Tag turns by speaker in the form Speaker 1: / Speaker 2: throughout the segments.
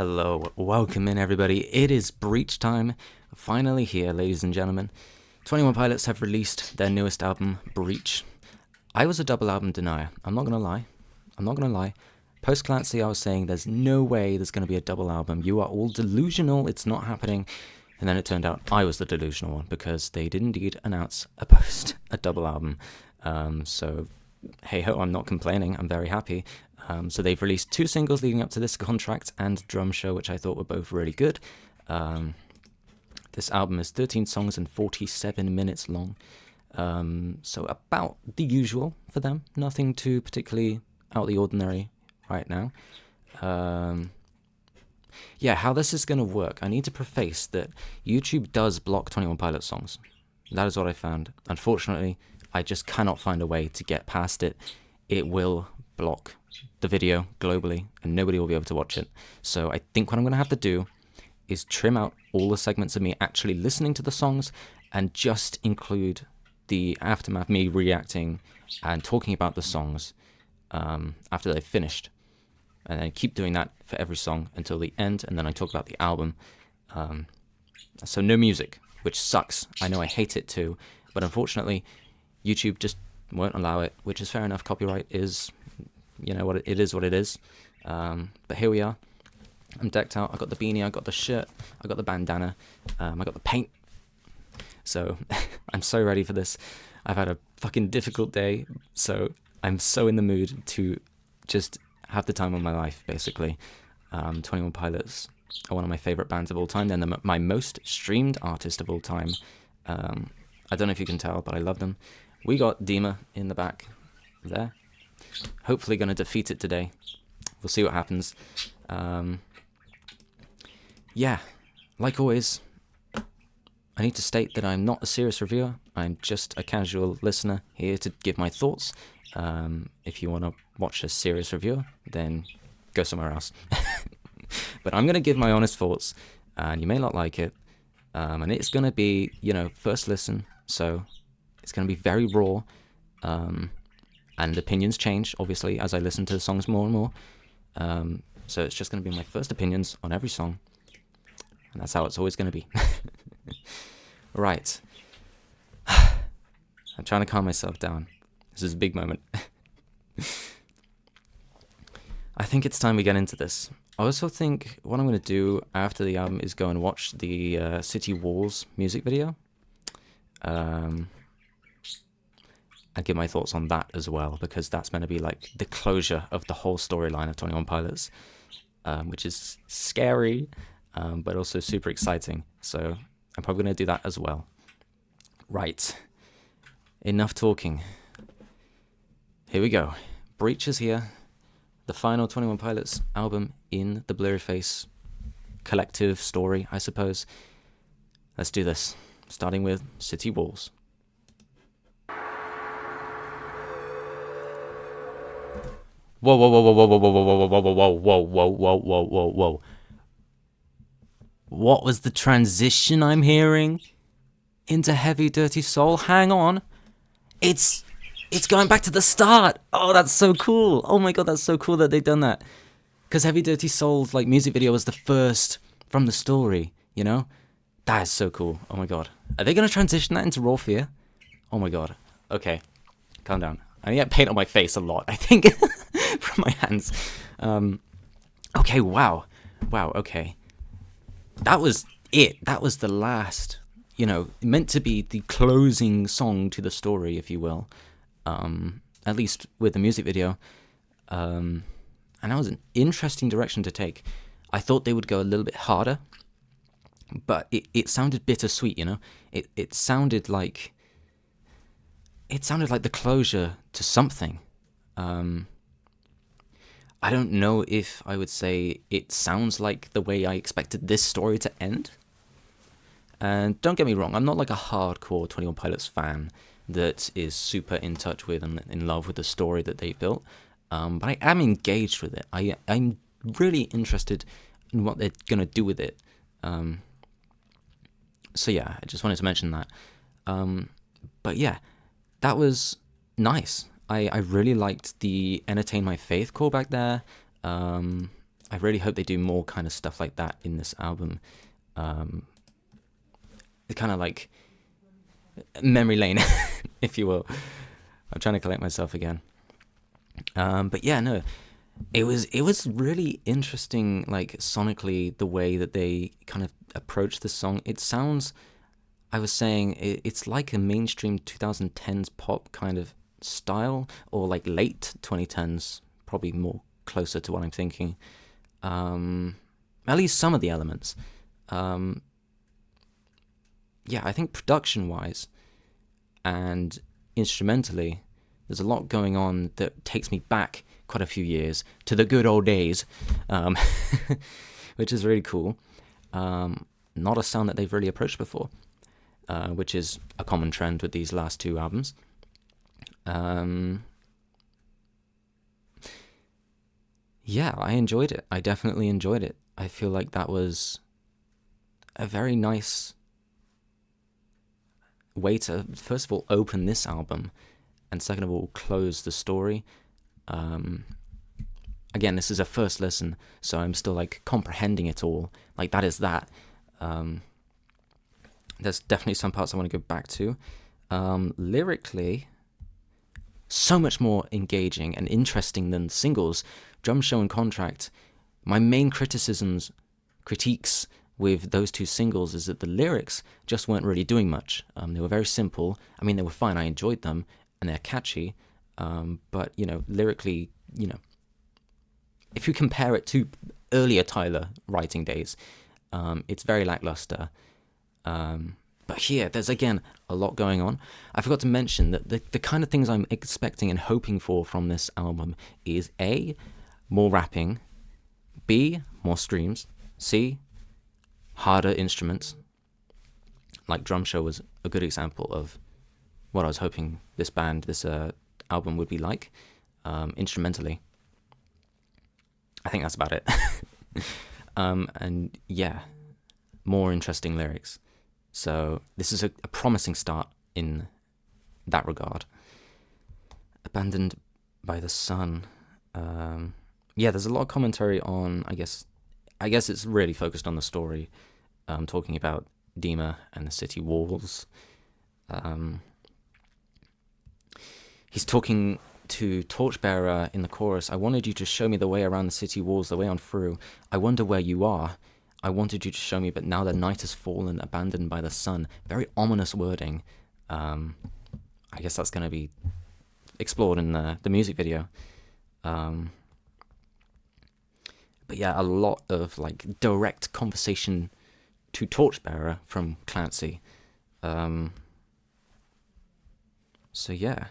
Speaker 1: Hello, welcome in everybody. It is Breach time. Finally here, ladies and gentlemen. 21 Pilots have released their newest album, Breach. I was a double album denier. I'm not gonna lie. Post Clancy, I was saying there's no way there's gonna be a double album. You are all delusional. It's not happening. And then it turned out I was the delusional one because they did indeed announce a double album. So hey ho, I'm not complaining. I'm very happy. So they've released 2 singles leading up to this, Contract and Drum Show, which I thought were both really good. This album is 13 songs and 47 minutes long. So about the usual for them. Nothing too particularly out of the ordinary right now. Yeah, how this is going to work. I need to preface that YouTube does block 21 Pilots songs. That is what I found. Unfortunately, I just cannot find a way to get past it. It will block the video globally and nobody will be able to watch it. So I think what I'm going to have to do is trim out all the segments of me actually listening to the songs and just include the aftermath, me reacting and talking about the songs after they've finished. And then keep doing that for every song until the end, and then I talk about the album. So no music, which sucks. I know I hate it too, but unfortunately, YouTube just won't allow it, which is fair enough. Copyright is, you know, what it is. But here we are. I'm decked out. I got the beanie, I got the shirt, I got the bandana, I got the paint. So I'm so ready for this. I've had a fucking difficult day, so I'm so in the mood to just have the time of my life, basically. 21 Pilots are one of my favorite bands of all time. They're my most streamed artist of all time. I don't know if you can tell, but I love them. We got Dima in the back there. Hopefully going to defeat it today. We'll see what happens. Yeah, like always, I need to state that I'm not a serious reviewer. I'm just a casual listener here to give my thoughts. If you want to watch a serious reviewer, then go somewhere else. But I'm going to give my honest thoughts, and you may not like it. And it's going to be, first listen, so it's going to be very raw. And opinions change, obviously, as I listen to the songs more and more. So it's just going to be my first opinions on every song. And that's how it's always going to be. Right. I'm trying to calm myself down. This is a big moment. I think it's time we get into this. I also think what I'm going to do after the album is go and watch the City Walls music video. And give my thoughts on that as well, because that's meant to be like the closure of the whole storyline of 21 Pilots, which is scary, but also super exciting. So I'm probably going to do that as well. Right. Enough talking. Here we go. Breach is here. The final 21 Pilots album in the Blurryface collective story, I suppose. Let's do this. Starting with City Walls. Whoa, whoa, whoa, whoa, whoa, whoa, whoa, whoa, whoa, whoa, whoa, whoa, whoa, whoa, whoa, whoa. What was the transition I'm hearing into Heavy Dirty Soul? Hang on. It's going back to the start. Oh, that's so cool. Oh my god, that's so cool that they've done that. Because Heavy Dirty Soul's music video was the first from the story, That is so cool. Oh my god. Are they going to transition that into Raw Fear? Oh my god. Okay. Calm down. I get paint on my face a lot, I think, from my hands. Okay, wow. Wow, okay. That was it. That was the last, meant to be the closing song to the story, if you will. At least with the music video. And that was an interesting direction to take. I thought they would go a little bit harder, but it sounded bittersweet, It sounded like the closure to something. I don't know if I would say it sounds like the way I expected this story to end. And don't get me wrong, I'm not like a hardcore 21 Pilots fan that is super in touch with and in love with the story that they built. But I am engaged with it. I'm really interested in what they're going to do with it. So yeah, I just wanted to mention that. But yeah, that was nice. I really liked the Entertain My Faith callback there. I really hope they do more kind of stuff like that in this album. It's kind of like memory lane, if you will. I'm trying to collect myself again. But yeah, no, it was really interesting, like sonically, the way that they kind of approach the song. It sounds, I was saying, it's like a mainstream 2010s pop kind of style, or like late 2010s, probably more closer to what I'm thinking. At least some of the elements. Yeah, I think production-wise and instrumentally, there's a lot going on that takes me back quite a few years to the good old days, which is really cool. Not a sound that they've really approached before, which is a common trend with these last two albums. Yeah, I enjoyed it. I definitely enjoyed it. I feel like that was a very nice way to, first of all, open this album, and second of all, close the story. Again, this is a first listen, so I'm still like comprehending it all. Like, that is that. There's definitely some parts I want to go back to. Lyrically, so much more engaging and interesting than singles. Drum Show and Contract, my main critiques with those two singles is that the lyrics just weren't really doing much. They were very simple. I mean, they were fine. I enjoyed them, and they're catchy. But, lyrically, if you compare it to earlier Tyler writing days, it's very lackluster. But here, there's, again, a lot going on. I forgot to mention that the kind of things I'm expecting and hoping for from this album is A, more rapping, B, more streams, C, harder instruments. Like Drum Show was a good example of what I was hoping this album would be like, instrumentally. I think that's about it. And yeah, more interesting lyrics. So this is a promising start in that regard. Abandoned by the Sun. Yeah, there's a lot of commentary on, I guess it's really focused on the story, talking about Dima and the city walls. He's talking to Torchbearer in the chorus. I wanted you to show me the way around the city walls, the way on through. I wonder where you are. I wanted you to show me, but now the night has fallen, abandoned by the sun. Very ominous wording. I guess that's going to be explored in the music video. But yeah, a lot of like direct conversation to Torchbearer from Clancy. So yeah,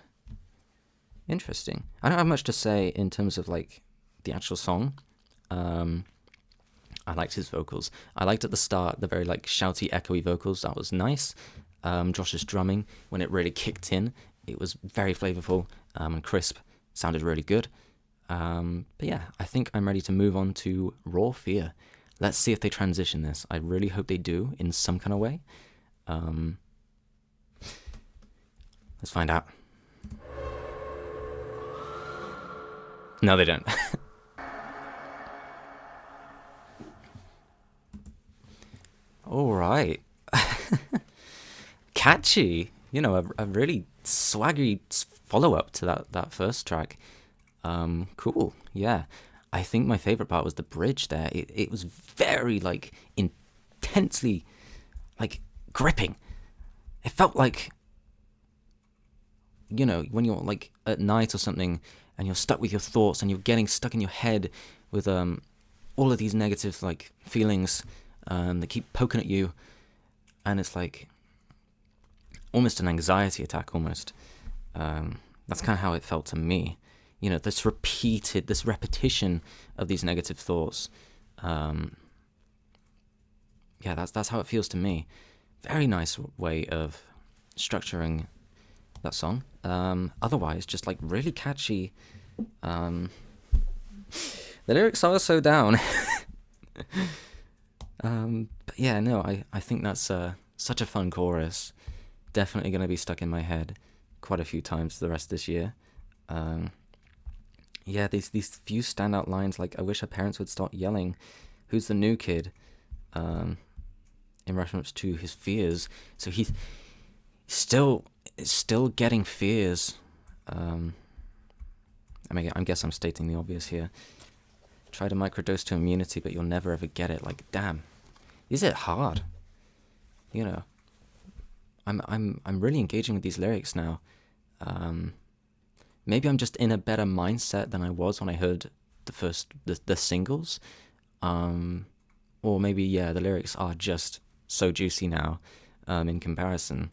Speaker 1: interesting. I don't have much to say in terms of like the actual song. I liked his vocals. I liked at the start the very like shouty, echoey vocals. That was nice. Josh's drumming, when it really kicked in, it was very flavorful and crisp. Sounded really good. But yeah, I think I'm ready to move on to Raw Fear. Let's see if they transition this. I really hope they do in some kind of way. Let's find out. No, they don't. All right. Catchy. A really swaggy follow-up to that first track. Cool. Yeah. I think my favorite part was the bridge there. It was very, like, intensely, like, gripping. It felt like, when you're, like, at night or something, and you're stuck with your thoughts, and you're getting stuck in your head with all of these negative, like, feelings that keep poking at you, and it's, like, almost an anxiety attack, almost. That's kind of how it felt to me. This repetition of these negative thoughts. Yeah, that's how it feels to me. Very nice way of structuring that song. Otherwise, just like really catchy. The lyrics are so down. But yeah, no, I think that's such a fun chorus. Definitely going to be stuck in my head quite a few times the rest of this year. yeah, these few standout lines, like, I wish our parents would start yelling, who's the new kid, um, in reference to his fears. So he's still getting fears. I mean, I guess I'm stating the obvious here. Try to microdose to immunity, but you'll never ever get it. Like, damn, is it hard? You know, I'm really engaging with these lyrics now. Maybe I'm just in a better mindset than I was when I heard the singles. Or maybe, yeah, the lyrics are just so juicy now, in comparison.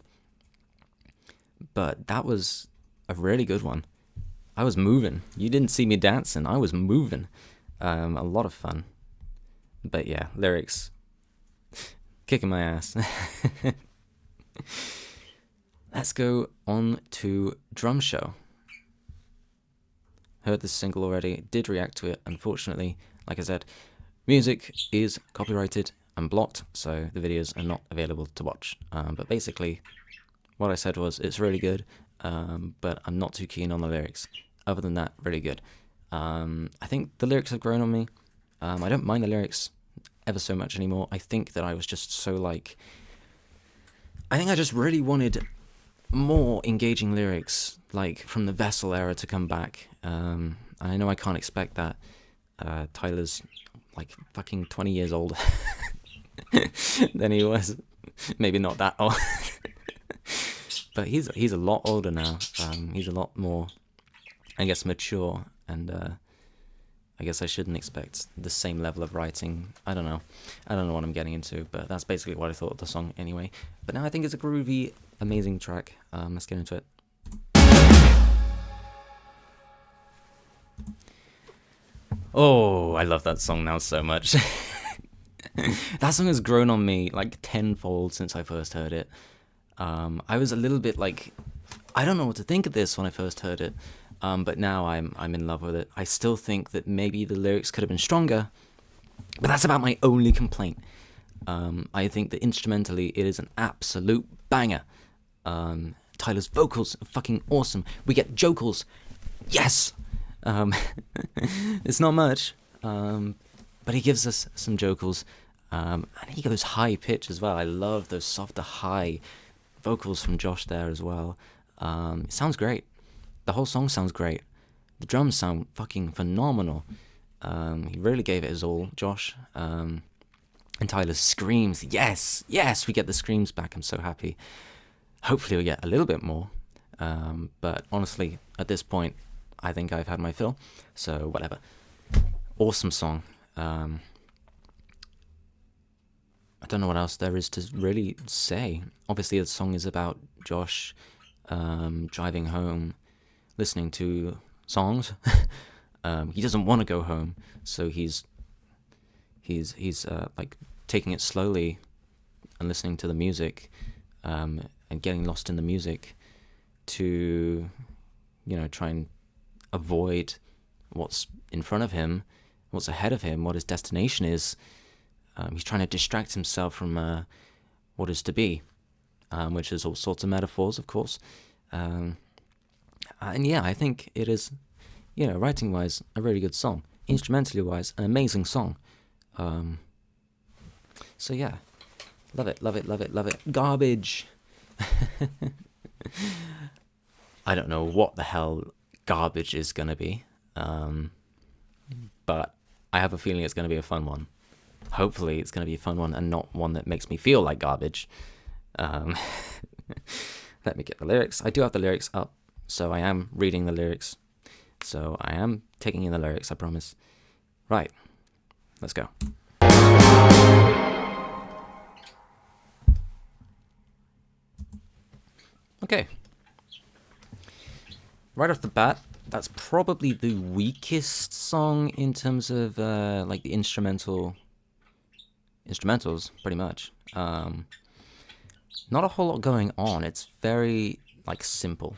Speaker 1: But that was a really good one. I was moving. You didn't see me dancing. I was moving. A lot of fun. But yeah, lyrics kicking my ass. Let's go on to Drum Show. Heard this single already, did react to it. Unfortunately, like I said, music is copyrighted and blocked, so the videos are not available to watch. But basically, what I said was, it's really good, but I'm not too keen on the lyrics. Other than that, really good. I think the lyrics have grown on me. I don't mind the lyrics ever so much anymore. I think that I was just so like... I think I just really wanted more engaging lyrics, like from the Vessel era to come back. And I know I can't expect that. Tyler's like fucking 20 years older than he was. Maybe not that old. But he's a lot older now. He's a lot more, I guess, mature, and I guess I shouldn't expect the same level of writing. I don't know what I'm getting into, but that's basically what I thought of the song anyway. But now I think it's a groovy, amazing track. Let's get into it. Oh, I love that song now so much. That song has grown on me like tenfold since I first heard it. I was a little bit like, I don't know what to think of this when I first heard it, but now I'm in love with it. I still think that maybe the lyrics could have been stronger, but that's about my only complaint. I think that instrumentally it is an absolute banger. Tyler's vocals are fucking awesome. We get jokals. Yes! It's not much, but he gives us some jokals. And he goes high pitch as well. I love those softer high vocals from Josh there as well. It sounds great. The whole song sounds great. The drums sound fucking phenomenal. He really gave it his all, Josh. And Tyler's screams. Yes, we get the screams back. I'm so happy. Hopefully we get a little bit more. But honestly, at this point, I think I've had my fill. So whatever. Awesome song. I don't know what else there is to really say. Obviously, the song is about Josh driving home, listening to songs. He doesn't want to go home, so he's like taking it slowly and listening to the music, and getting lost in the music to, try and avoid what's in front of him, what's ahead of him, what his destination is. He's trying to distract himself from what is to be, which is all sorts of metaphors, of course. And yeah, I think it is, writing-wise, a really good song. Instrumentally-wise, an amazing song. So yeah, love it. Garbage. I don't know what the hell garbage is going to be, but I have a feeling it's going to be a fun one. Hopefully it's going to be a fun one and not one that makes me feel like garbage. Let me get the lyrics. I do have the lyrics up, so I am reading the lyrics. So I am taking in the lyrics, I promise. Right, let's go. Okay. Right off the bat, that's probably the weakest song in terms of like the instrumentals, pretty much. Not a whole lot going on. It's very like simple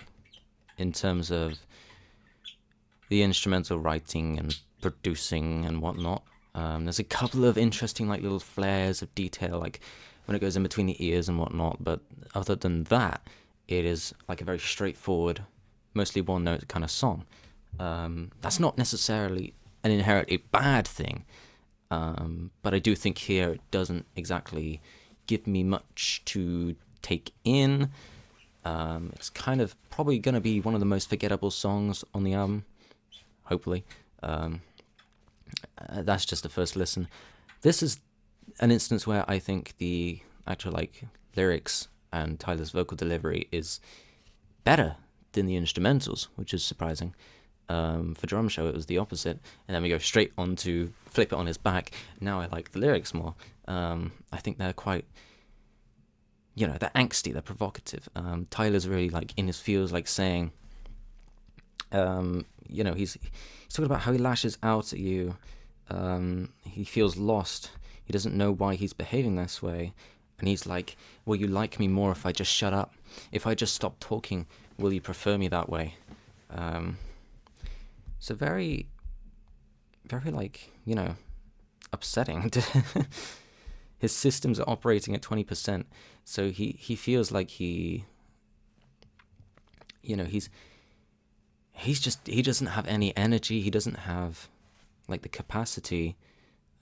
Speaker 1: in terms of the instrumental writing and producing and whatnot. There's a couple of interesting like little flares of detail, like when it goes in between the ears and whatnot, but other than that, it is like a very straightforward, mostly one note kind of song. That's not necessarily an inherently bad thing, but I do think here it doesn't exactly give me much to take in. It's kind of probably going to be one of the most forgettable songs on the album, hopefully. That's just the first listen. This is an instance where I think the actual lyrics and Tyler's vocal delivery is better than the instrumentals, which is surprising. For Drum Show, it was the opposite, and then we go straight on to Flip It on His Back. Now I like the lyrics more. I think they're quite, they're angsty, they're provocative. Tyler's really in his feels, saying, he's talking about how he lashes out at you. He feels lost. He doesn't know why he's behaving this way. And he's like, will you like me more if I just shut up? If I just stop talking, will you prefer me that way? So very, very upsetting. His systems are operating at 20%. So he feels like he doesn't have any energy. He doesn't have the capacity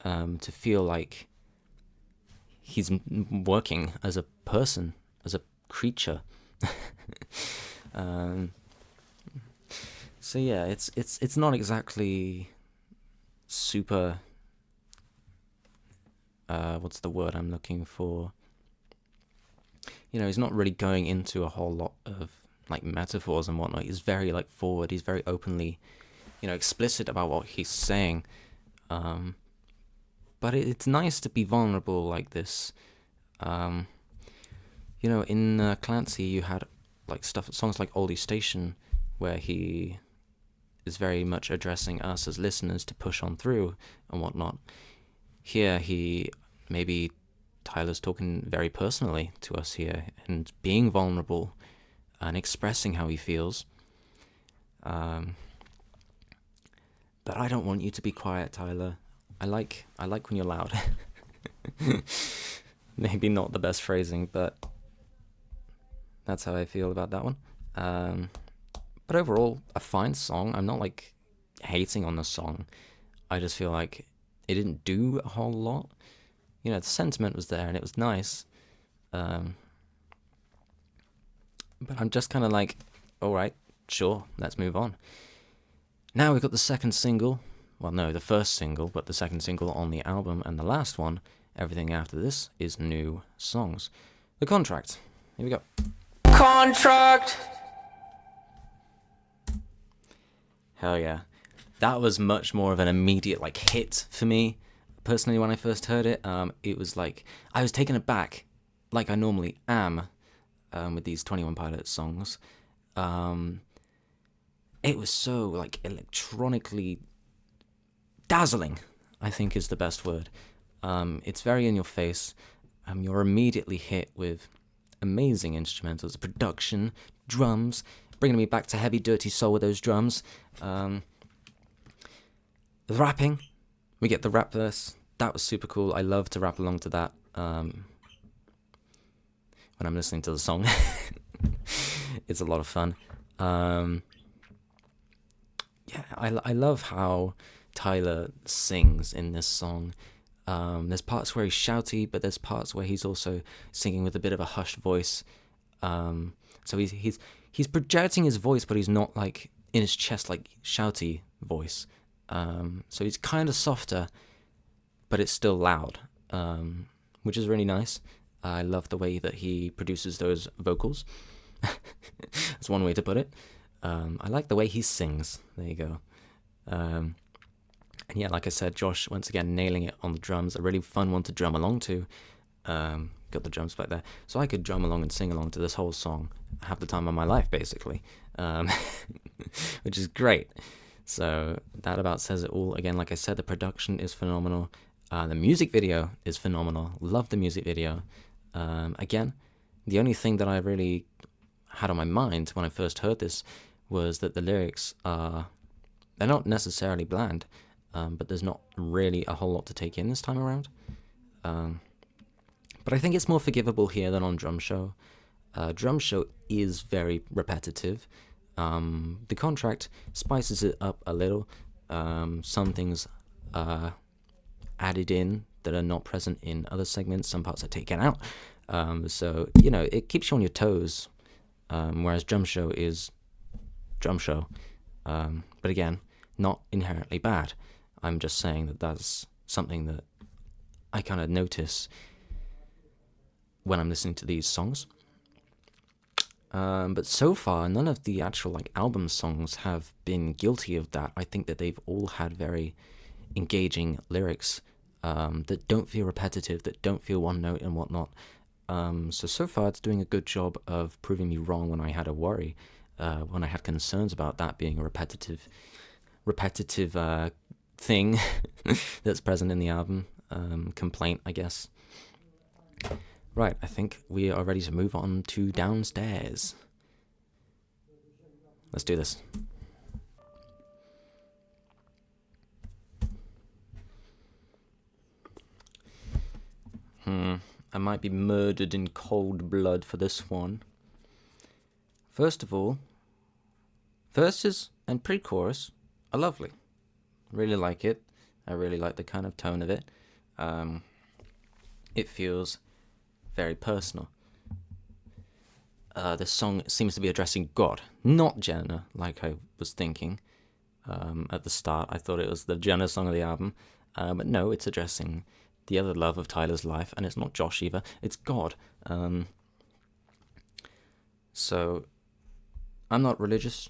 Speaker 1: to feel like he's working as a person, as a creature. So yeah, it's not exactly super. What's the word I'm looking for? He's not really going into a whole lot of metaphors and whatnot. He's very forward. He's very openly, explicit about what he's saying. But it's nice to be vulnerable like this. In Clancy, you had songs like Oldie Station, where he is very much addressing us as listeners to push on through and whatnot. Here, maybe Tyler's talking very personally to us here and being vulnerable and expressing how he feels. But I don't want you to be quiet, Tyler. I like when you're loud. Maybe not the best phrasing, but that's how I feel about that one. But overall, a fine song. I'm not hating on the song. I just feel like it didn't do a whole lot. The sentiment was there and it was nice. But I'm just kind of all right, sure, let's move on. Now we've got the second single. Well, no, the first single, but the second single on the album, and the last one. Everything after this is new songs. The Contract. Here we go. Contract! Hell yeah. That was much more of an immediate hit for me. Personally, when I first heard it, it was I was taken aback, like I normally am, with these 21 Pilots songs. It was so electronically dazzling, I think is the best word. It's very in your face. You're immediately hit with amazing instrumentals, production, drums, bringing me back to heavy, dirty soul with those drums. The rapping, we get the rap verse. That was super cool. I love to rap along to that when I'm listening to the song. It's a lot of fun. I love how Tyler sings in this song. There's parts where he's shouty, but there's parts where he's also singing with a bit of a hushed voice. So he's projecting his voice, but he's not in his chest shouty voice. So he's kind of softer, but it's still loud, which is really nice. I love the way that he produces those vocals. That's one way to put it. I like the way he sings. There you go. And yeah, like I said, Josh, once again, nailing it on the drums. A really fun one to drum along to. Got the drums back there. So I could drum along and sing along to this whole song. Have the time of my life, basically. Which is great. So that about says it all. Again, like I said, the production is phenomenal. The music video is phenomenal. Love the music video. Again, the only thing that I really had on my mind when I first heard this was that the lyrics they're not necessarily bland, but there's not really a whole lot to take in this time around. But I think it's more forgivable here than on Drum Show. Drum Show is very repetitive. The contract spices it up a little. Some things are added in that are not present in other segments. Some parts are taken out. So, it keeps you on your toes. Whereas Drum Show is Drum Show. But again, not inherently bad. I'm just saying that that's something that I kind of notice when I'm listening to these songs. But so far, none of the actual album songs have been guilty of that. I think that they've all had very engaging lyrics that don't feel repetitive, that don't feel one note and whatnot. So far it's doing a good job of proving me wrong when I had a worry, when I had concerns about that being a repetitive thing that's present in the album. Complaint, I guess. Right, I think we are ready to move on to Downstairs. Let's do this. I might be murdered in cold blood for this one. First of all, verses and pre-chorus are lovely. Really like it. I really like the kind of tone of it. It feels very personal. The song seems to be addressing God, not Jenna, like I was thinking at the start. I thought it was the Jenna song of the album, but no, it's addressing the other love of Tyler's life, and it's not Josh either, it's God. So, I'm not religious,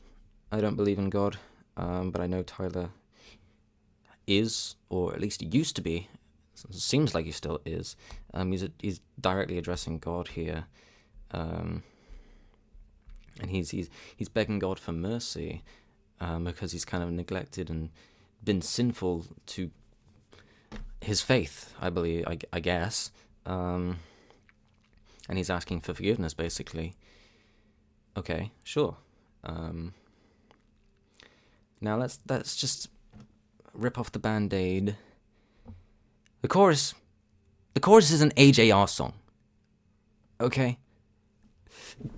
Speaker 1: I don't believe in God, but I know Tyler is, or at least he used to be. Seems like he still is. He's directly addressing God here, and he's begging God for mercy because he's kind of neglected and been sinful to his faith, I believe. I guess, and he's asking for forgiveness, basically. Okay, sure. Now let's just rip off the Band-Aid. The chorus is an AJR song. Okay?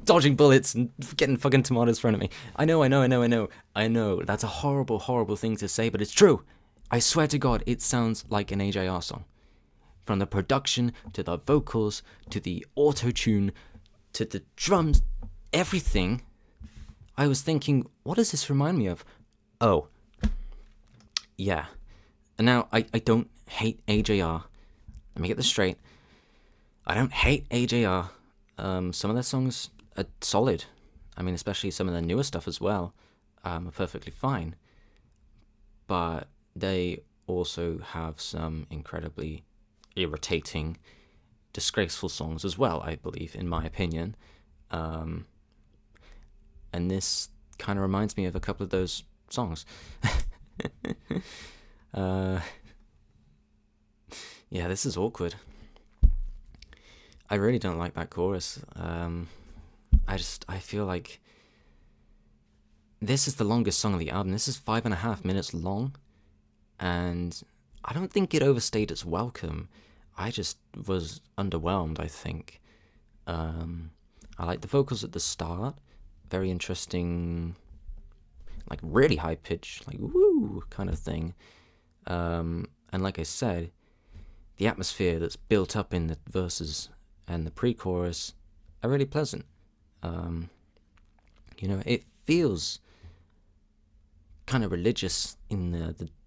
Speaker 1: Dodging bullets and getting fucking tomatoes thrown at me. I know. That's a horrible, horrible thing to say, but it's true. I swear to God, it sounds like an AJR song. From the production, to the vocals, to the auto-tune, to the drums, everything. I was thinking, what does this remind me of? Oh. Yeah. And now, I don't hate AJR. Let me get this straight. I don't hate AJR. Some of their songs are solid. I mean, especially some of their newer stuff as well, are perfectly fine. But they also have some incredibly irritating, disgraceful songs as well, I believe, in my opinion. And this kind of reminds me of a couple of those songs. Yeah, this is awkward. I really don't like that chorus. I feel like this is the longest song of the album. This is 5.5 minutes long, and I don't think it overstayed its welcome. I just was underwhelmed, I think. I like the vocals at the start. Very interesting, like really high pitch, like woo kind of thing. And like I said, the atmosphere that's built up in the verses and the pre-chorus are really pleasant. It feels kind of religious in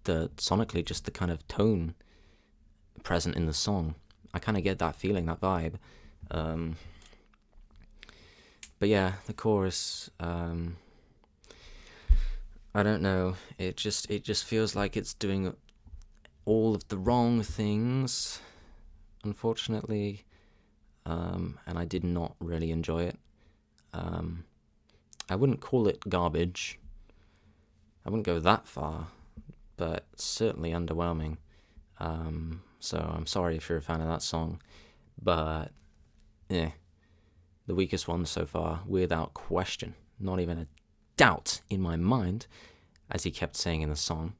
Speaker 1: the sonically, just the kind of tone present in the song. I kind of get that feeling, that vibe. But yeah, the chorus, I don't know. It just feels like it's doing all of the wrong things, unfortunately. And I did not really enjoy it. I wouldn't call it garbage. I wouldn't go that far, but certainly underwhelming. So I'm sorry if you're a fan of that song, but yeah, the weakest one so far, without question. Not even a doubt in my mind, as he kept saying in the song.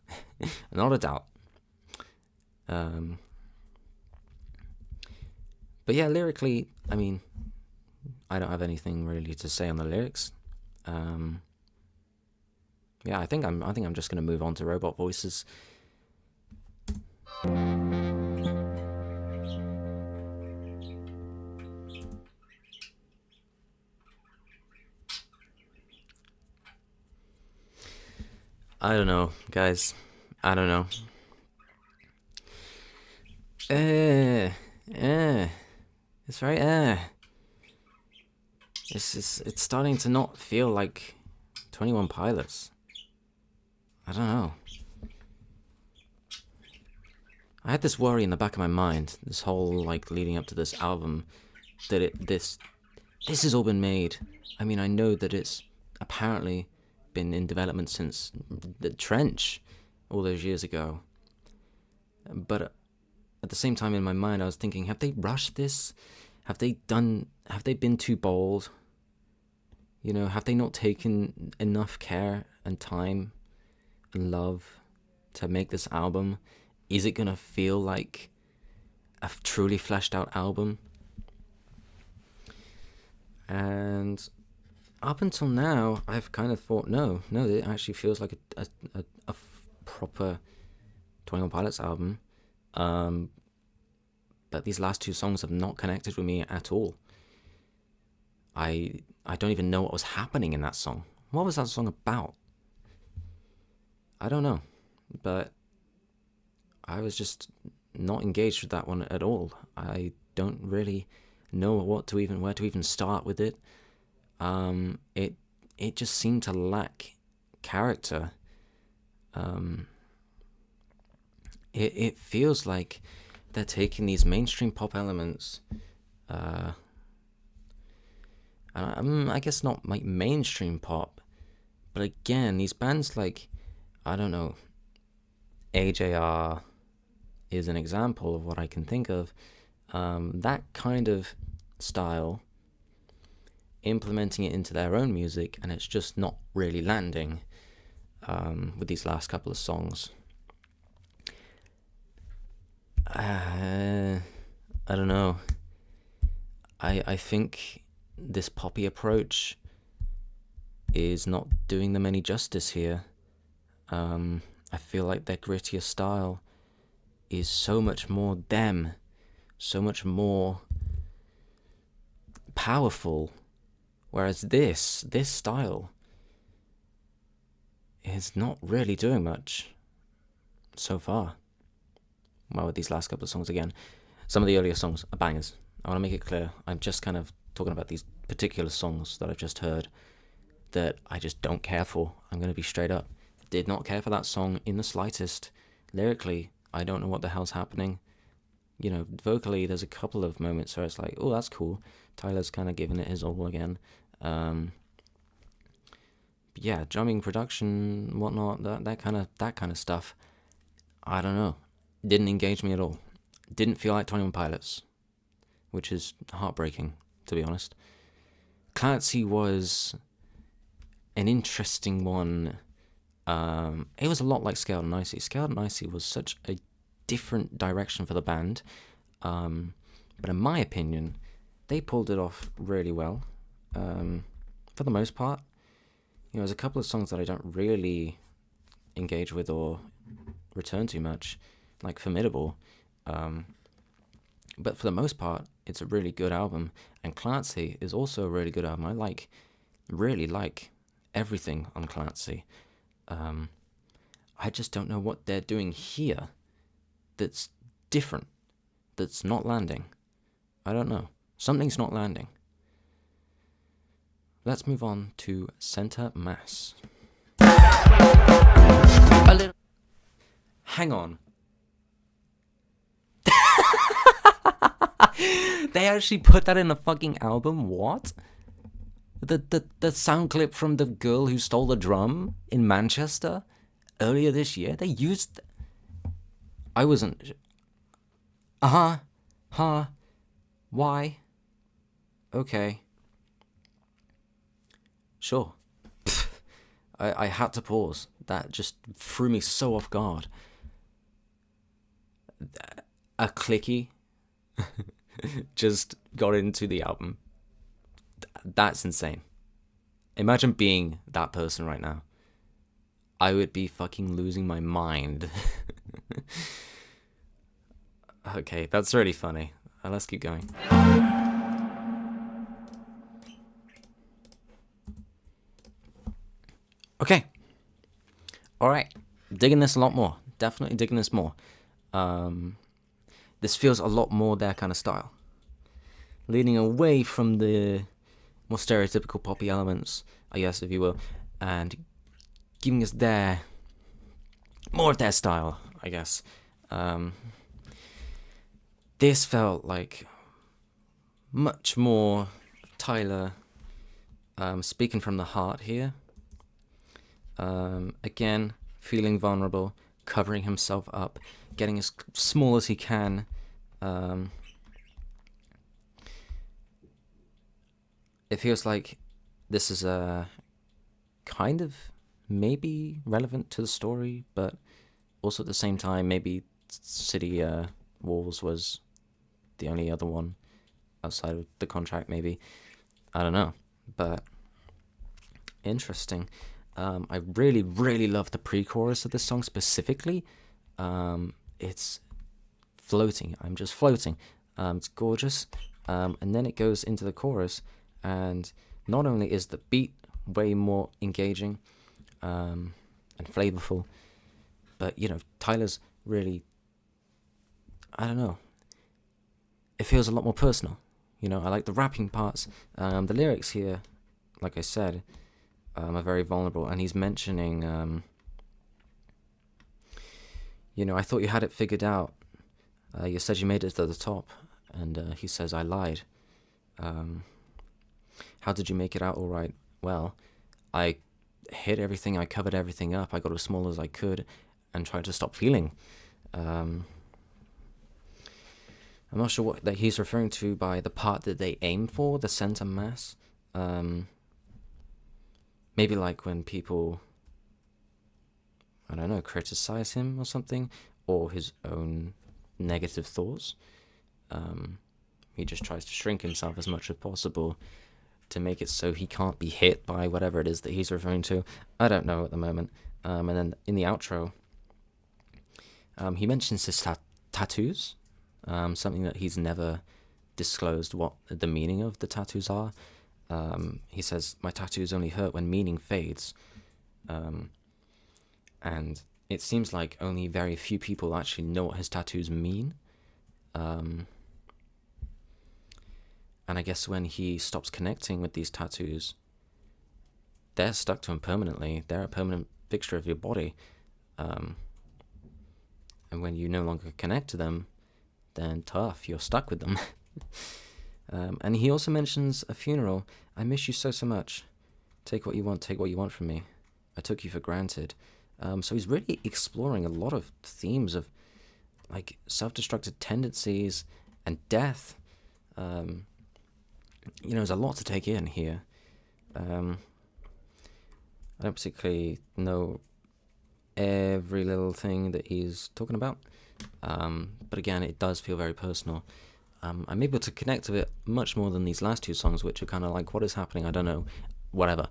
Speaker 1: Not a doubt. But yeah, lyrically, I mean, I don't have anything really to say on the lyrics. Yeah, I think I'm just gonna move on to robot voices. I don't know, guys. I don't know. Eh. It's very it's starting to not feel like 21 Pilots. I don't know. I had this worry in the back of my mind, this whole like leading up to this album, that this has all been made. I mean, I know that it's apparently been in development since the Trench all those years ago. But at the same time in my mind I was thinking, have they rushed this? Have they been too bold? You know, have they not taken enough care and time and love to make this album? Is it gonna feel like a truly fleshed out album? And up until now, I've kind of thought, no, it actually feels like a proper 21 Pilots album. But these last two songs have not connected with me at all. I don't even know what was happening in that song. What was that song about? I don't know, but I was just not engaged with that one at all. I don't really know where to even start with it. It just seemed to lack character. It feels like they're taking these mainstream pop elements. I guess not like mainstream pop, but again, these bands like, I don't know, AJR is an example of what I can think of. That kind of style, implementing it into their own music, and it's just not really landing with these last couple of songs. I don't know. I think this poppy approach is not doing them any justice here. I feel like their grittier style is so much more them, so much more powerful, whereas this style is not really doing much so far. Well, with these last couple of songs again, some of the earlier songs are bangers. I want to make it clear, I'm just kind of talking about these particular songs that I've just heard that I just don't care for. I'm going to be straight up. Did not care for that song in the slightest. Lyrically, I don't know what the hell's happening. You know, vocally, there's a couple of moments where it's like, oh, that's cool. Tyler's kind of giving it his all again. Yeah, drumming, production, whatnot, that kind of stuff. I don't know. Didn't engage me at all. Didn't feel like 21 Pilots, which is heartbreaking, to be honest. Clancy was an interesting one. It was a lot like Scaled and Icy. Scaled and Icy was such a different direction for the band, but in my opinion, they pulled it off really well. For the most part, you know, there's a couple of songs that I don't really engage with or return to much, like Formidable. But for the most part, it's a really good album. And Clancy is also a really good album. I really like everything on Clancy. I just don't know what they're doing here that's different, that's not landing. I don't know. Something's not landing. Let's move on to Center Mass. Hang on. They actually put that in the fucking album? What? The sound clip from the girl who stole the drum in Manchester earlier this year? They used... I wasn't... Why? Okay. Sure. I had to pause. That just threw me so off guard. A clicky just got into the album. That's insane. Imagine being that person right now. I would be fucking losing my mind. Okay, that's really funny. Let's keep going. Okay. Alright. Digging this a lot more. Definitely digging this more. This feels a lot more their kind of style. Leading away from the more stereotypical poppy elements, I guess, if you will, and giving us more of their style, I guess. This felt like much more Tyler speaking from the heart here. Again, feeling vulnerable, covering himself up, getting as small as he can. It feels like this is a kind of maybe relevant to the story, but also at the same time, maybe City Walls was the only other one outside of the contract, maybe. I don't know, but interesting. I really, really love the pre-chorus of this song specifically. It's floating. I'm just floating. It's gorgeous. And then it goes into the chorus, and not only is the beat way more engaging and flavorful, but, you know, Tyler's really, I don't know, it feels a lot more personal. You know, I like the rapping parts. The lyrics here, like I said, are very vulnerable, and he's mentioning, you know, I thought you had it figured out. You said you made it to the top, and he says, I lied. How did you make it out all right? Well, I hit everything, I covered everything up, I got as small as I could, and tried to stop feeling. I'm not sure what that he's referring to by the part that they aim for, the center mass. Maybe like when people, I don't know, criticize him or something, or his own negative thoughts. He just tries to shrink himself as much as possible to make it so he can't be hit by whatever it is that he's referring to. I don't know at the moment. And then in the outro, he mentions his tattoos, something that he's never disclosed what the meaning of the tattoos are. He says, my tattoos only hurt when meaning fades. And it seems like only very few people actually know what his tattoos mean. And I guess when he stops connecting with these tattoos, they're stuck to him permanently. They're a permanent fixture of your body. And when you no longer connect to them, then tough, you're stuck with them. And he also mentions a funeral. I miss you so, so much. Take what you want from me. I took you for granted. So he's really exploring a lot of themes of like self-destructive tendencies and death. You know, there's a lot to take in here. I don't particularly know every little thing that he's talking about. But again, it does feel very personal. I'm able to connect to it much more than these last two songs, which are kind of like, what is happening? I don't know. Whatever.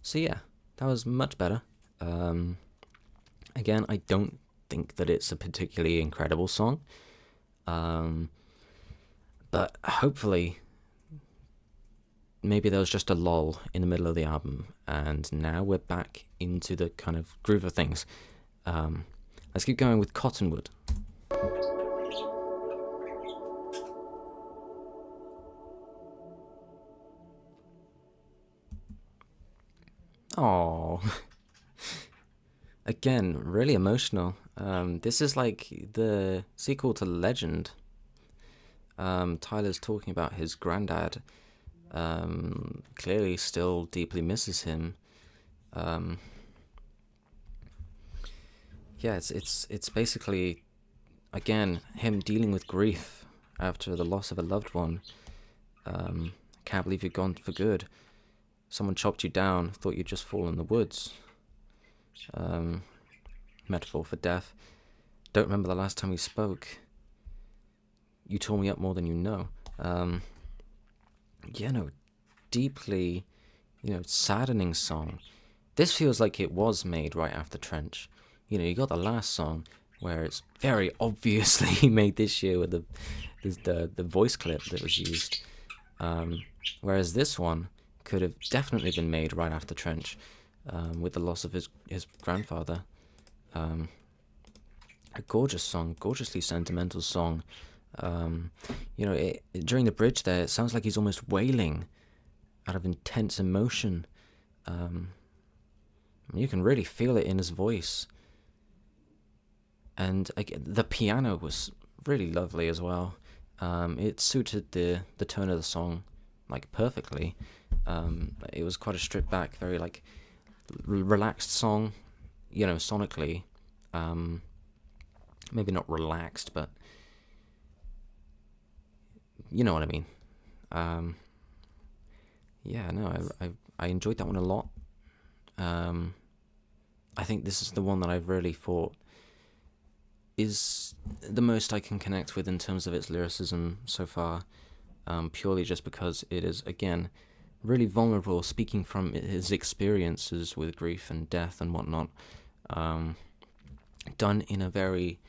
Speaker 1: So yeah, that was much better. Again, I don't think that it's a particularly incredible song. But hopefully, maybe there was just a lull in the middle of the album, and now we're back into the kind of groove of things. Let's keep going with Cottonwood. Oh, again, really emotional. This is like the sequel to Legend. Tyler's talking about his granddad. Clearly still deeply misses him. Yeah, it's basically, again, him dealing with grief after the loss of a loved one. Can't believe you're gone for good. Someone chopped you down, thought you'd just fall in the woods. Metaphor for death. Don't remember the last time we spoke. You tore me up more than you know. Yeah, no, deeply, saddening song. This feels like it was made right after Trench. You know, you got the last song where it's very obviously made this year with the voice clip that was used. Whereas this one could have definitely been made right after Trench, with the loss of his grandfather. A gorgeous song, gorgeously sentimental song. You know, during the bridge there, it sounds like he's almost wailing out of intense emotion. You can really feel it in his voice. And the piano was really lovely as well. It suited the tone of the song like perfectly. It was quite a stripped back, very like relaxed song, you know, sonically. Maybe not relaxed, but you know what I mean. Yeah, no, I enjoyed that one a lot. I think this is the one that I've really thought is the most I can connect with in terms of its lyricism so far, purely just because it is, again, really vulnerable, speaking from his experiences with grief and death and whatnot, done in a very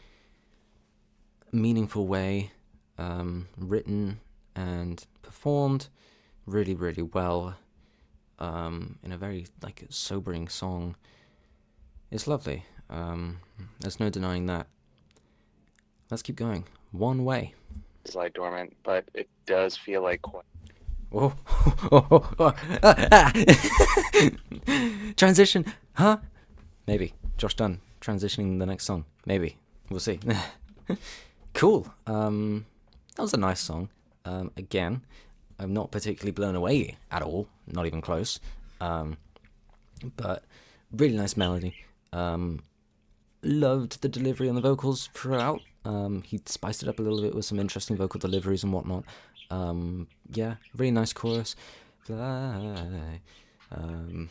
Speaker 1: meaningful way, written and performed really, really well, in a very like sobering song. It's lovely. There's no denying that. Let's keep going. One Way.
Speaker 2: Days Lie Dormant, but it does feel like
Speaker 1: Oh, transition, huh? Maybe Josh Dunn transitioning the next song. Maybe we'll see. Cool. That was a nice song. Again, I'm not particularly blown away at all. Not even close. But really nice melody. Loved the delivery on the vocals throughout. He spiced it up a little bit with some interesting vocal deliveries and whatnot. Yeah, really nice chorus. Fly. That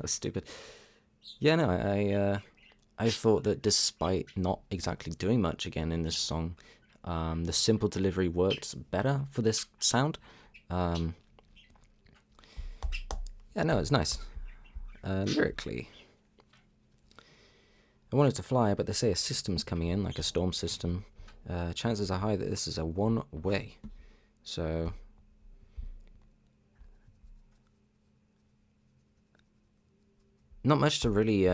Speaker 1: was stupid. Yeah, no, I thought that despite not exactly doing much again in this song, the simple delivery worked better for this sound. Yeah, no, it's nice. Lyrically, I wanted to fly, but they say a system's coming in, like a storm system. Chances are high that this is a one-way. So, not much to really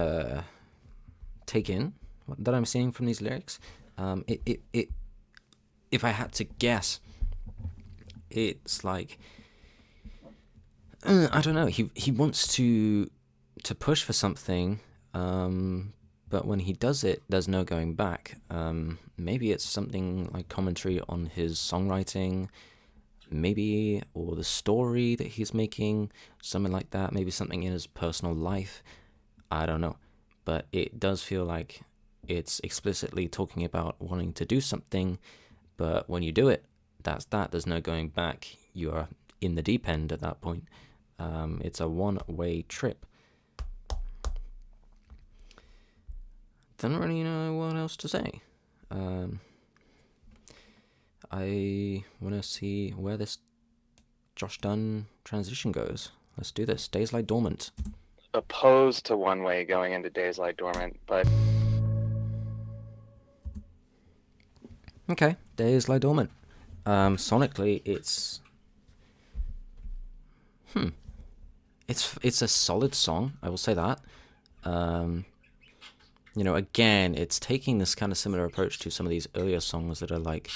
Speaker 1: take in that I'm seeing from these lyrics. If I had to guess, it's like I don't know. He wants to push for something, but when he does it, there's no going back. Maybe it's something like commentary on his songwriting, maybe, or the story that he's making, something like that. Maybe something in his personal life. I don't know, but it does feel like it's explicitly talking about wanting to do something, but when you do it, that's that. There's no going back. You are in the deep end at that point. It's a one-way trip. Don't really know what else to say. I want to see where this Josh Dunn transition goes. Let's do this. Days Lie Dormant.
Speaker 2: opposed to One Way going into Days Lie Dormant, but
Speaker 1: Okay, Days Lie Dormant. Sonically, it's a solid song. I will say that. You know, again, it's taking this kind of similar approach to some of these earlier songs that are like,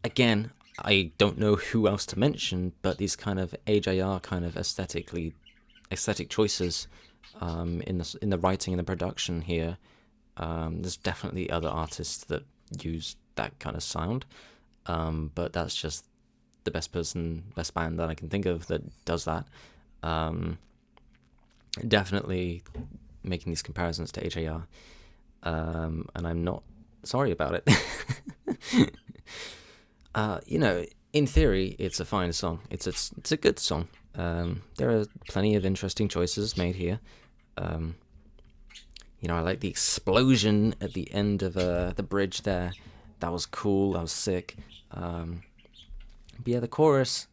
Speaker 1: again, I don't know who else to mention, but these kind of AJR kind of aesthetic choices in the writing and the production here. There's definitely other artists that use that kind of sound, but that's just the best band that I can think of that does that. Definitely making these comparisons to AJR, and I'm not sorry about it. You know, in theory, it's a fine song. It's a good song. There are plenty of interesting choices made here. You know, I like the explosion at the end of the bridge there. That was cool. That was sick. But yeah, the chorus,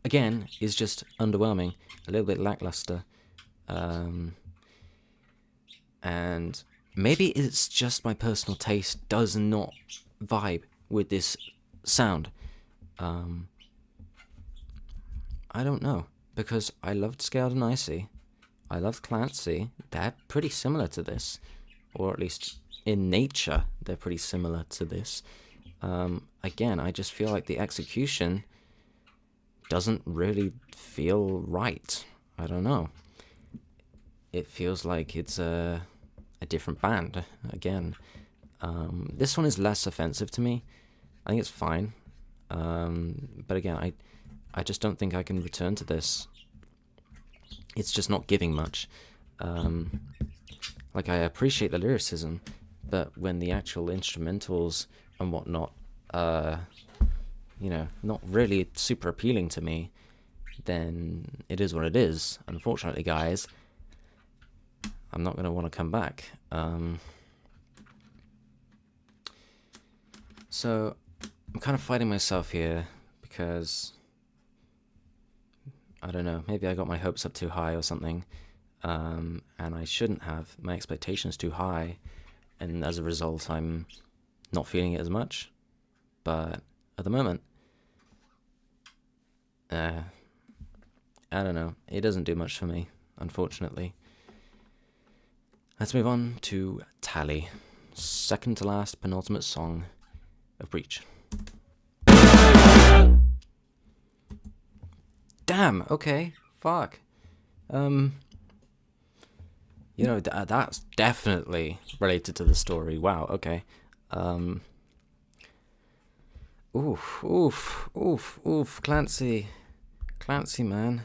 Speaker 1: again, is just underwhelming. A little bit lackluster. And maybe it's just my personal taste does not vibe with this sound. I don't know, because I loved Scaled and Icy, I loved Clancy. They're pretty similar to this, or at least in nature, they're pretty similar to this. Again, I just feel like the execution doesn't really feel right. I don't know. It feels like it's a different band again. This one is less offensive to me. I think it's fine. But again, I just don't think I can return to this. It's just not giving much. Like, I appreciate the lyricism, but when the actual instrumentals and whatnot, not really super appealing to me, then it is what it is. Unfortunately, guys, I'm not going to want to come back. So I'm kind of fighting myself here because, I don't know, maybe I got my hopes up too high or something, and I shouldn't have. My expectations too high, and as a result, I'm not feeling it as much. But at the moment, I don't know. It doesn't do much for me, unfortunately. Let's move on to Tally, second to last, penultimate song of Breach. Damn, okay, fuck. That's definitely related to the story. Wow, okay. Oof, Clancy, man.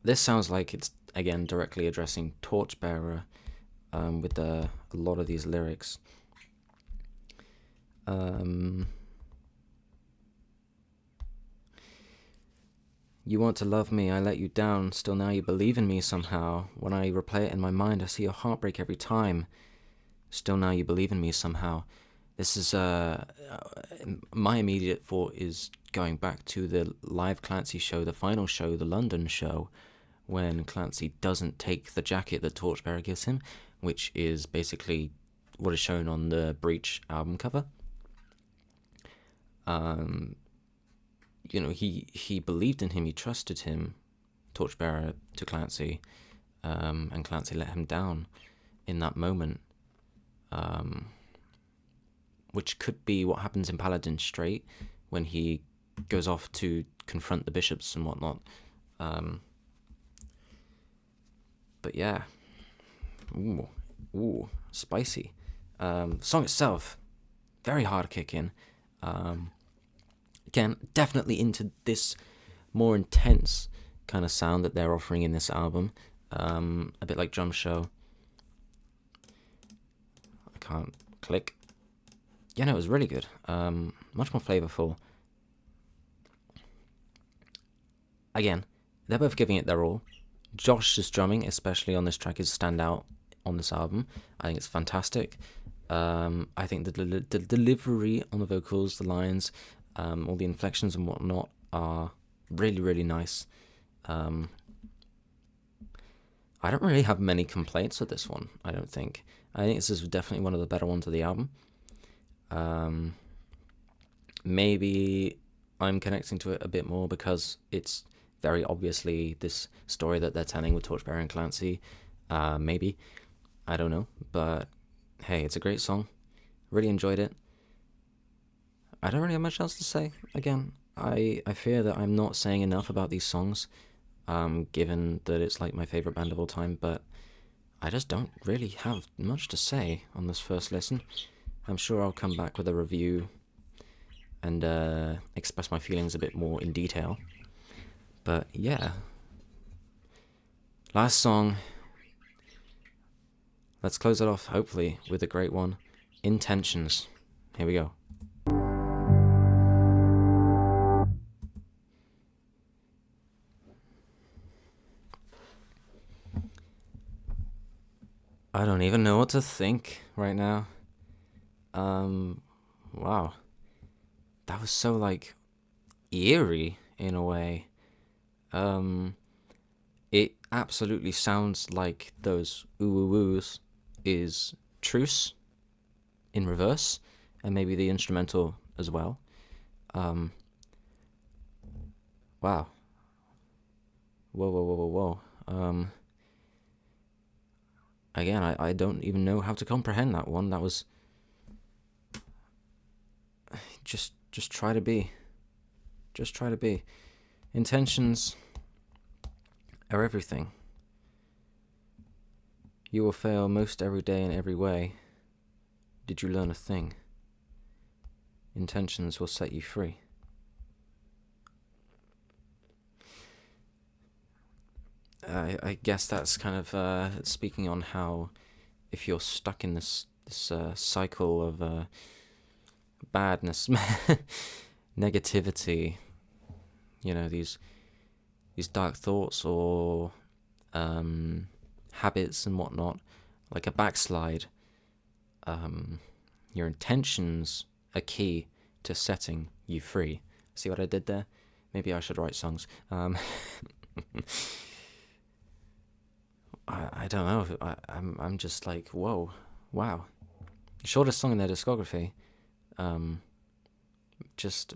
Speaker 1: This sounds like it's, again, directly addressing Torchbearer, with a lot of these lyrics. You want to love me, I let you down, still now you believe in me somehow. When I replay it in my mind, I see your heartbreak every time. Still now you believe in me somehow. This is, my immediate thought is going back to the live Clancy show, the final show, the London show, when Clancy doesn't take the jacket that Torchbearer gives him, which is basically what is shown on the Breach album cover. He believed in him, he trusted him, Torchbearer, to Clancy, and Clancy let him down in that moment, which could be what happens in Paladin Straight when he goes off to confront the bishops and whatnot. But yeah, ooh, spicy. Song itself, very hard kick in. Again, definitely into this more intense kind of sound that they're offering in this album. A bit like Drum Show. I can't click. Yeah, no, it was really good. Much more flavorful. Again, they're both giving it their all. Josh's drumming, especially on this track, is standout on this album. I think it's fantastic. I think the delivery on the vocals, the lines, all the inflections and whatnot are really, really nice. I don't really have many complaints with this one, I don't think. I think this is definitely one of the better ones of the album. Maybe I'm connecting to it a bit more because it's very obviously this story that they're telling with Torchbearer and Clancy. Maybe. I don't know. But hey, it's a great song. Really enjoyed it. I don't really have much else to say. Again, I fear that I'm not saying enough about these songs, given that it's like my favorite band of all time, but I just don't really have much to say on this first listen. I'm sure I'll come back with a review and express my feelings a bit more in detail. But yeah. Last song. Let's close it off, hopefully, with a great one. Intentions. Here we go. I don't even know what to think right now. Wow. That was so, eerie in a way. It absolutely sounds like those ooh ooh oohs is Truce in reverse, and maybe the instrumental as well. Wow. Whoa, whoa, whoa, whoa, whoa. Again, I don't even know how to comprehend that one. That was just try to be. Just try to be. Intentions are everything. You will fail most every day in every way. Did you learn a thing? Intentions will set you free. I guess that's kind of speaking on how if you're stuck in this cycle of badness, negativity, you know, these dark thoughts or habits and whatnot, like a backslide, your intentions are key to setting you free. See what I did there? Maybe I should write songs. I don't know. I'm just like, whoa, wow. Shortest song in their discography. Just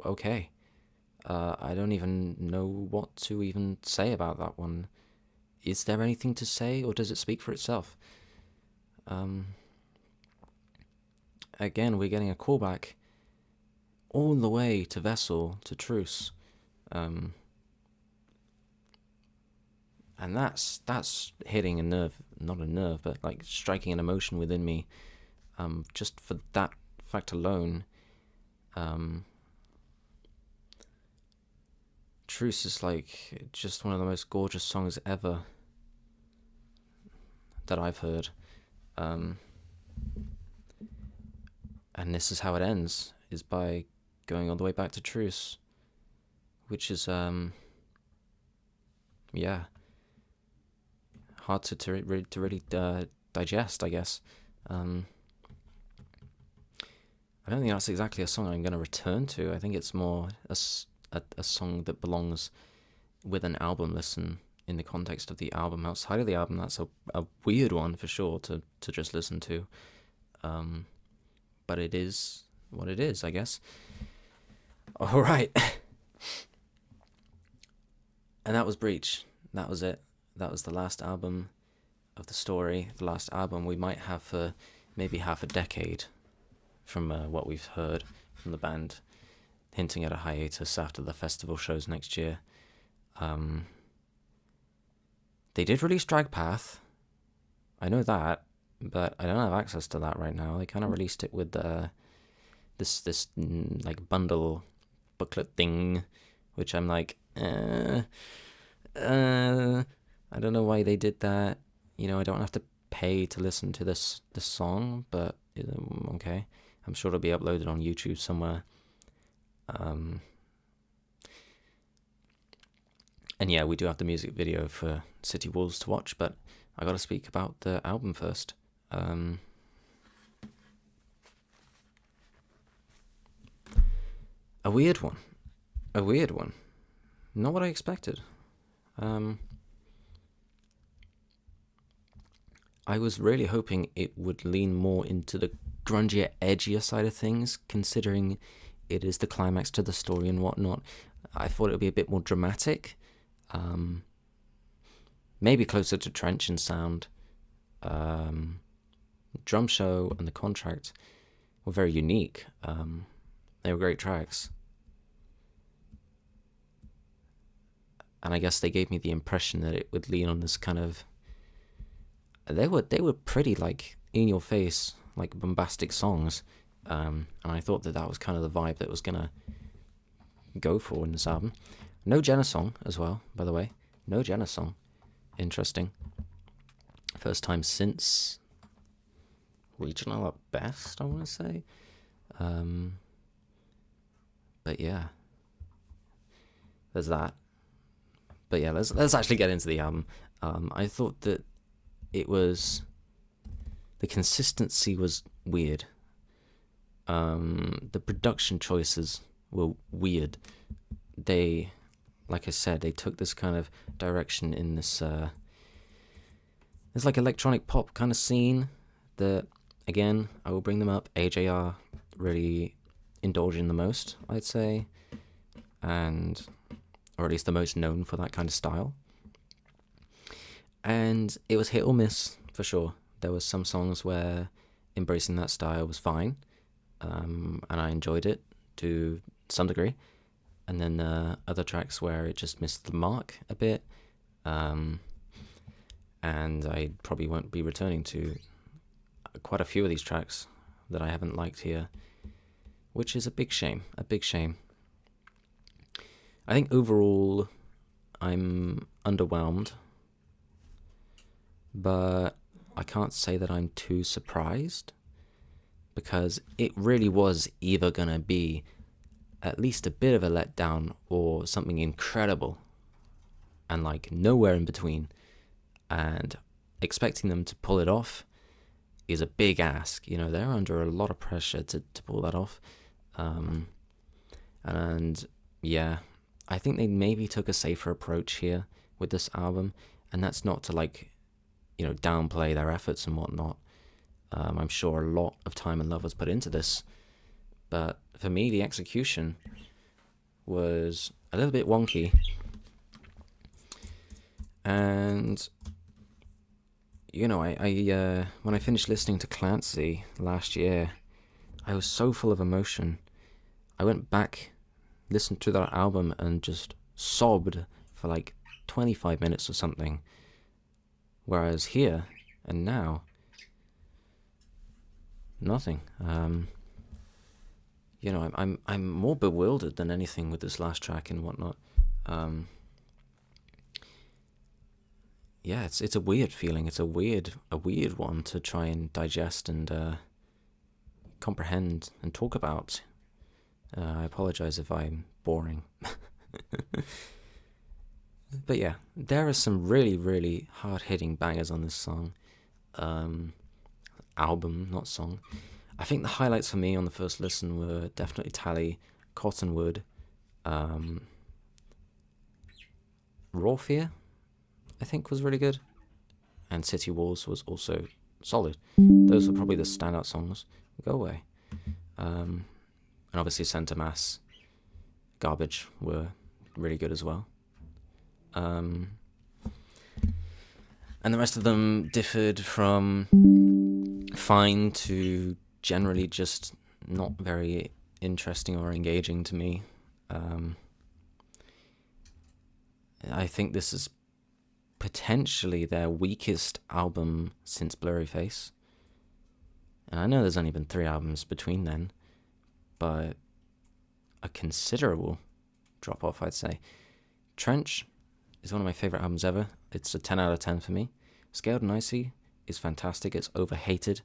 Speaker 1: okay. I don't even know what to even say about that one. Is there anything to say, or does it speak for itself? Again, we're getting a callback all the way to Vessel, to Truce. And that's hitting a nerve, not a nerve, but like striking an emotion within me. Just for that fact alone. Truce is like just one of the most gorgeous songs ever that I've heard. And this is how it ends, is by going all the way back to Truce, which is yeah, hard to really digest, I guess. I don't think that's exactly a song I'm going to return to. I think it's more a song that belongs with an album listen in the context of the album. Outside of the album, that's a weird one for sure to just listen to. But it is what it is, I guess. All right. And that was Breach. That was it. That was the last album of the story. The last album we might have for maybe half a decade from what we've heard from the band, hinting at a hiatus after the festival shows next year. They did release Drag Path. I know that, but I don't have access to that right now. They kind of released it with this like bundle booklet thing, which I'm like, I don't know why they did that. You know, I don't have to pay to listen to this song, but okay. I'm sure it'll be uploaded on YouTube somewhere. And yeah, we do have the music video for City Walls to watch, but I gotta speak about the album first. A weird one. Not what I expected. I was really hoping it would lean more into the grungier, edgier side of things, considering it is the climax to the story and whatnot. I thought it would be a bit more dramatic. Maybe closer to Trench in sound. Drum Show and The Contract were very unique. They were great tracks. And I guess they gave me the impression that it would lean on this kind of... They were pretty, like, in your face, like, bombastic songs. And I thought that was kind of the vibe that was going to go for in this album. No Jenna song as well, by the way. No Jenna song. Interesting. First time since Regional at best, I want to say. But yeah. There's that. But yeah, let's actually get into the album. I thought that it was... The consistency was weird. The production choices were weird. They like I said, they took this kind of direction in this there's like electronic pop kind of scene that, again, I will bring them up. AJR really indulge in the most, I'd say, and or at least the most known for that kind of style. And it was hit or miss for sure. There was some songs where embracing that style was fine, and I enjoyed it to some degree, and then other tracks where it just missed the mark a bit, and I probably won't be returning to quite a few of these tracks that I haven't liked here, which is a big shame. I think overall I'm underwhelmed, but I can't say that I'm too surprised, because it really was either gonna be at least a bit of a letdown or something incredible, and like nowhere in between. And expecting them to pull it off is a big ask. You know, they're under a lot of pressure to pull that off. And yeah, I think they maybe took a safer approach here with this album, and that's not to like, you know, downplay their efforts and whatnot. I'm sure a lot of time and love was put into this, but for me, the execution was a little bit wonky. And you know, I when I finished listening to Clancy last year, I was so full of emotion. I went back, listened to that album, and just sobbed for like 25 minutes or something. Whereas here and now, nothing. You know, I'm more bewildered than anything with this last track and whatnot. Yeah, it's a weird feeling. It's a weird one to try and digest and comprehend and talk about. I apologize if I'm boring. But yeah, there are some really, really hard-hitting bangers on this song. Album, not song. I think the highlights for me on the first listen were definitely Tally, Cottonwood, Raw Fear, I think was really good, and City Walls was also solid. Those were probably the standout songs. Go Away. And obviously Center Mass, Garbage were really good as well. And the rest of them differed from fine to generally just not very interesting or engaging to me. I think this is potentially their weakest album since Blurry Face. And I know there's only been 3 albums between then, but a considerable drop off, I'd say. Trench is one of my favorite albums ever. It's a 10 out of 10 for me. Scaled and Icy is fantastic. It's overhated.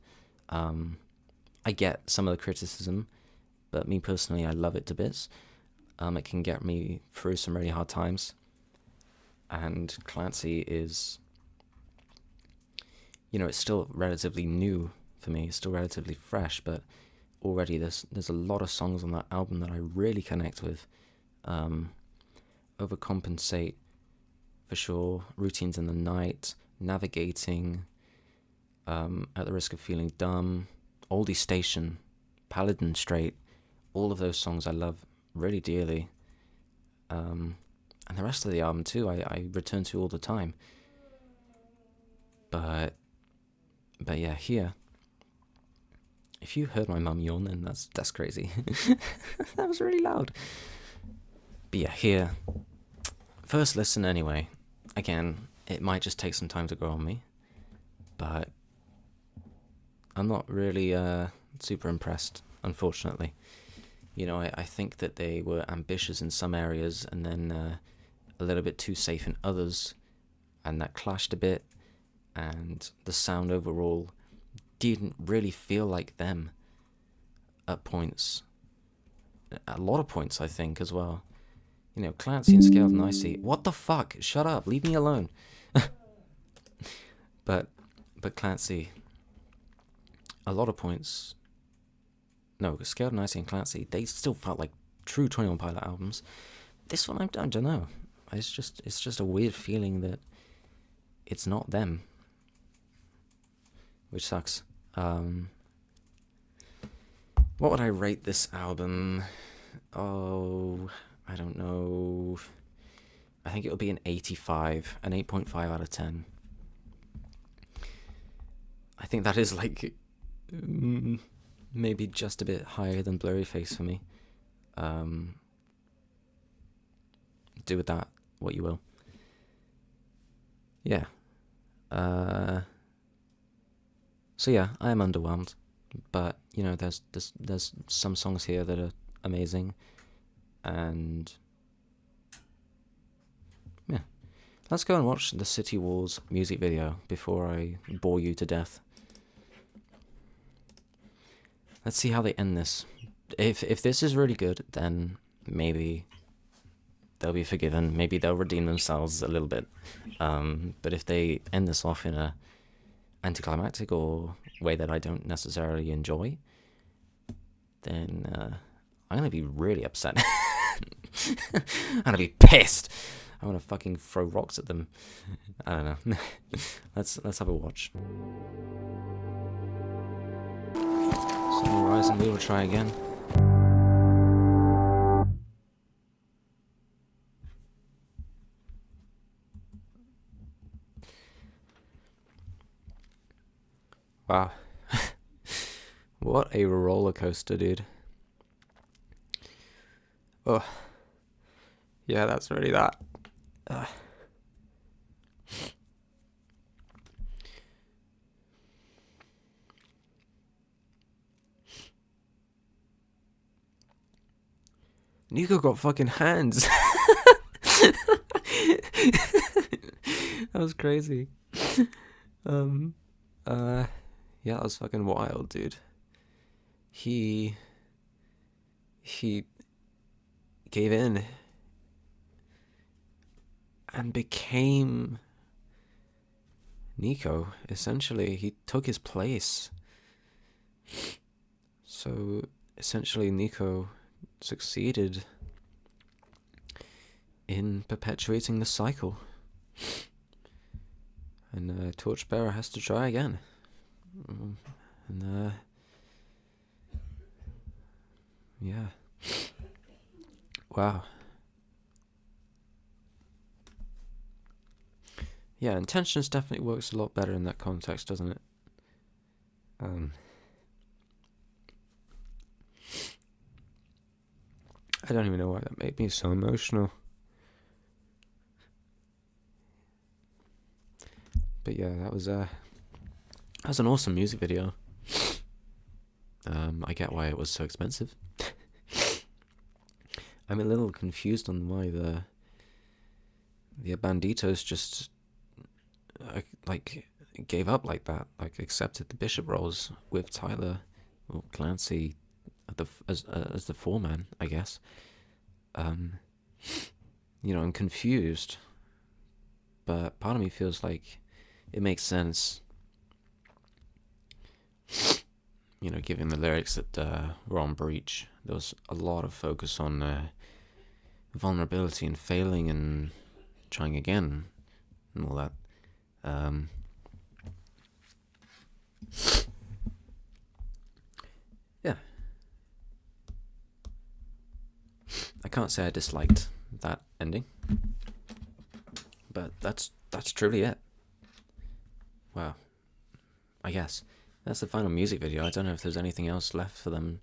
Speaker 1: I get some of the criticism, but me personally, I love it to bits. It can get me through some really hard times. And Clancy is, you know, it's still relatively new for me. It's still relatively fresh, but already there's a lot of songs on that album that I really connect with. Overcompensate, for sure. Routines in the Night, Navigating, At the Risk of Feeling Dumb, Oldie Station, Paladin Straight. All of those songs I love really dearly. And the rest of the album too, I return to all the time. But yeah, here, if you heard my mum yawn, then that's crazy. That was really loud. But yeah, here, first listen anyway. Again, it might just take some time to grow on me, but I'm not really super impressed, unfortunately. You know, I think that they were ambitious in some areas and then a little bit too safe in others, and that clashed a bit, and the sound overall didn't really feel like them at points. A lot of points, I think, as well. You know, Clancy and Scaled and Icy. What the fuck? Shut up. Leave me alone. But Clancy, a lot of points. No, Scaled and Icy and Clancy, they still felt like true 21 Pilot albums. This one, I don't know. it's just a weird feeling that it's not them, which sucks. What would I rate this album? Oh, I don't know. I think it would be an 85, an 8.5 out of 10. I think that is like maybe just a bit higher than Blurry Face for me. Do with that what you will. Yeah. So yeah, I am underwhelmed, but you know, there's some songs here that are amazing, and yeah, let's go and watch the City Walls music video before I bore you to death. Let's see how they end this. If this is really good, then maybe they'll be forgiven. Maybe they'll redeem themselves a little bit. But if they end this off in a anticlimactic or way that I don't necessarily enjoy, then I'm gonna be really upset. I'm gonna be pissed. I'm gonna fucking throw rocks at them. I don't know. Let's have a watch. Sun will rise and we will try again. Wow. What a roller coaster, dude. Oh. Yeah, that's really that. Nico got fucking hands. That was crazy. Yeah, that was fucking wild, dude. He gave in and became Nico. Essentially, he took his place. So essentially, Nico succeeded in perpetuating the cycle, and Torchbearer has to try again. And yeah, wow. Yeah, Intentions definitely works a lot better in that context, doesn't it? I don't even know why that made me so emotional. But yeah, that was an awesome music video. I get why it was so expensive. I'm a little confused on why the Banditos just like gave up like that, like accepted the bishop roles with Tyler or Clancy as the foreman, I guess. You know, I'm confused, but part of me feels like it makes sense. You know, given the lyrics that were on Breach, there was a lot of focus on vulnerability and failing and trying again and all that. Yeah. I can't say I disliked that ending, but that's truly it. Wow. I guess that's the final music video. I don't know if there's anything else left for them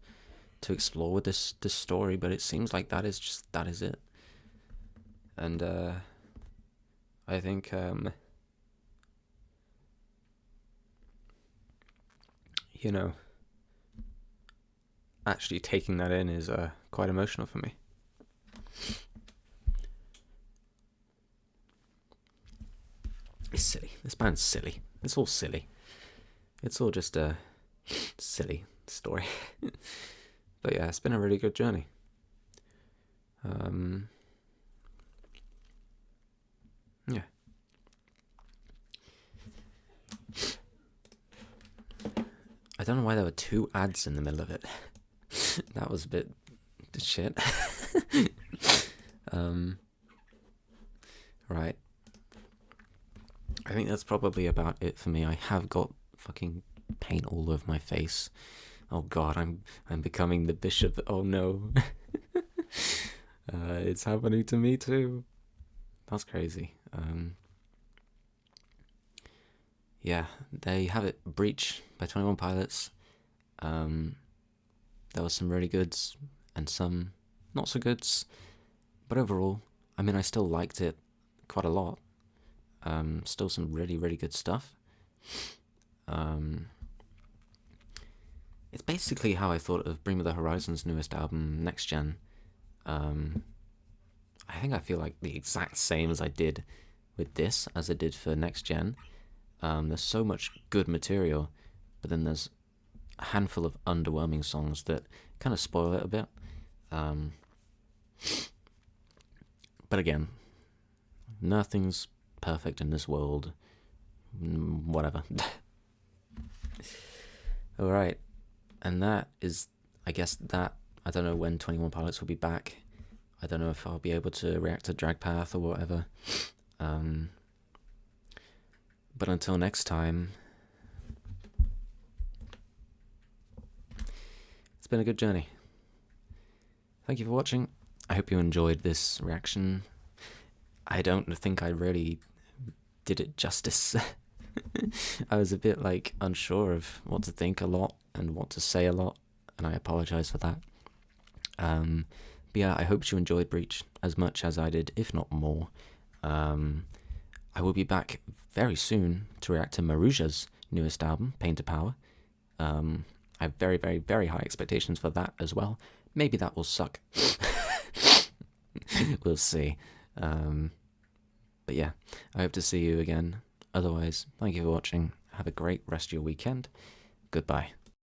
Speaker 1: to explore with this story, but it seems like that is it. And I think you know, actually taking that in is quite emotional for me. It's silly. This band's silly. It's all silly. It's all just a silly story. But yeah, it's been a really good journey. Yeah. I don't know why there were 2 ads in the middle of it. That was a bit shit. Right. I think that's probably about it for me. I have got fucking paint all over my face. Oh god, I'm becoming the bishop. Oh no. It's happening to me too. That's crazy. Yeah, there you have it. Breach by 21 Pilots. There was some really goods and some not so goods, but overall, I mean, I still liked it quite a lot. Still some really, really good stuff. It's basically how I thought of Bring Me the Horizon's newest album, Next Gen. I think I feel like the exact same as I did with this as I did for Next Gen. There's so much good material, but then there's a handful of underwhelming songs that kind of spoil it a bit. But again, nothing's perfect in this world. Whatever. Alright, and that is, I guess that, I don't know when 21 Pilots will be back. I don't know if I'll be able to react to Dragpath or whatever. But until next time, it's been a good journey. Thank you for watching. I hope you enjoyed this reaction. I don't think I really did it justice. I was a bit unsure of what to think a lot and what to say a lot, and I apologize for that. But yeah, I hope you enjoyed Breach as much as I did, if not more. I will be back very soon to react to Maruja's newest album, Pain to Power. I have very, very, very high expectations for that as well. Maybe that will suck. We'll see. But yeah, I hope to see you again. Otherwise, thank you for watching. Have a great rest of your weekend. Goodbye.